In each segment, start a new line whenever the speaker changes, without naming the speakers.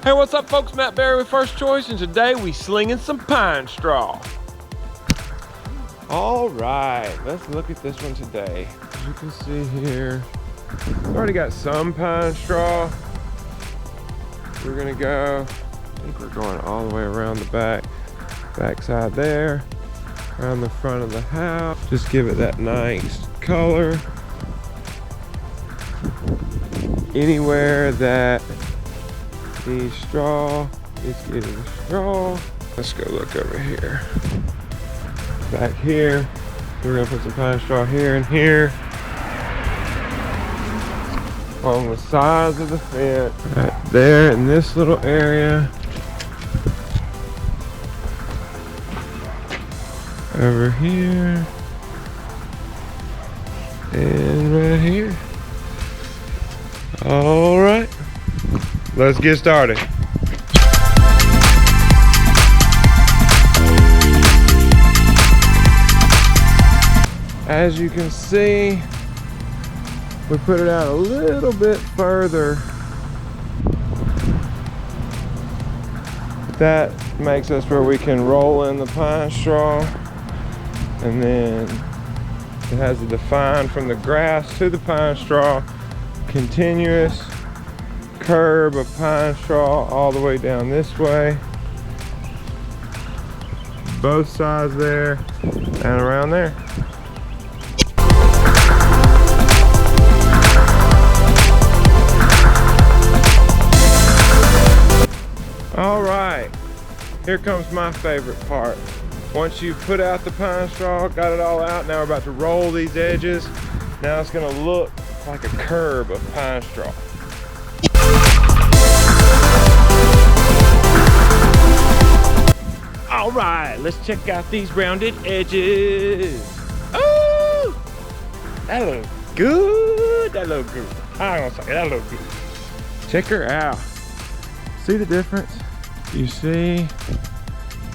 Hey, what's up folks, Matt Berry with First Choice, and today we slinging some pine straw. All right, let's look at this one today. As you can see here, we've already got some pine straw. We're gonna go, I think we're going all the way around the back side there, around the front of the house. Just give it that nice color. Anywhere that needs straw, it's getting straw. Let's go look over here. Back here, we're gonna put some pine straw here and here. Along the sides of the fence. Right there in this little area. Over here. And right here. All right, let's get started. As you can see, we put it out a little bit further. That makes us where we can roll in the pine straw, and then it has a define from the grass to the pine straw, continuous curb of pine straw all the way down this way, both sides there and around there. All right, here comes my favorite part. Once you've put out the pine straw, got it all out, now we're about to roll these edges. Now it's gonna look like a curb of pine straw. All right, let's check out these rounded edges. Oh, that looks good. That looks good. I'm gonna say that looks good. Check her out. See the difference? You see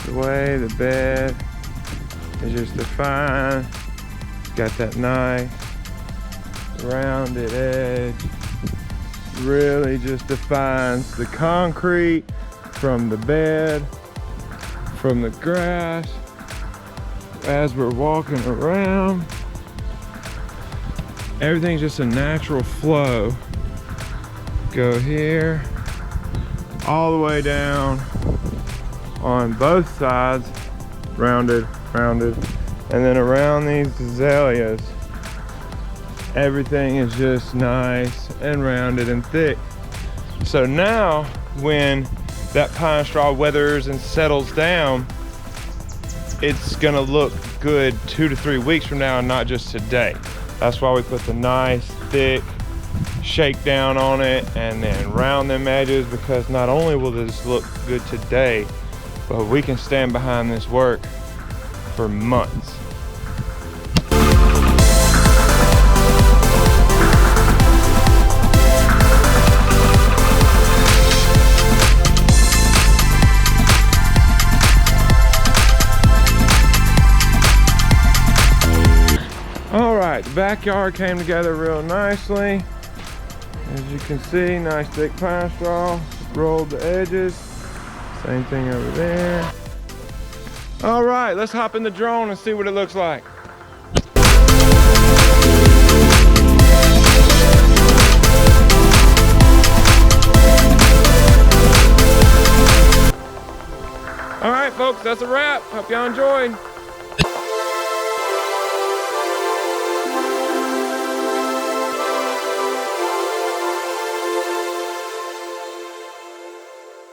the way the bed is just defined. It's got that nice rounded edge. Really just defines the concrete from the bed, from the grass. As we're walking around, everything's just a natural flow. Go here, all the way down on both sides, rounded, and then around these azaleas, everything is just nice and rounded and thick. So now when that pine straw weathers and settles down, it's gonna look good 2 to 3 weeks from now and not just today. That's why we put the nice thick shakedown on it and then round them edges, because not only will this look good today, but we can stand behind this work for months. All right, the backyard came together real nicely. As you can see, nice thick pine straw, rolled the edges. Same thing over there. All right, let's hop in the drone and see what it looks like. All right, folks, that's a wrap. Hope y'all enjoyed.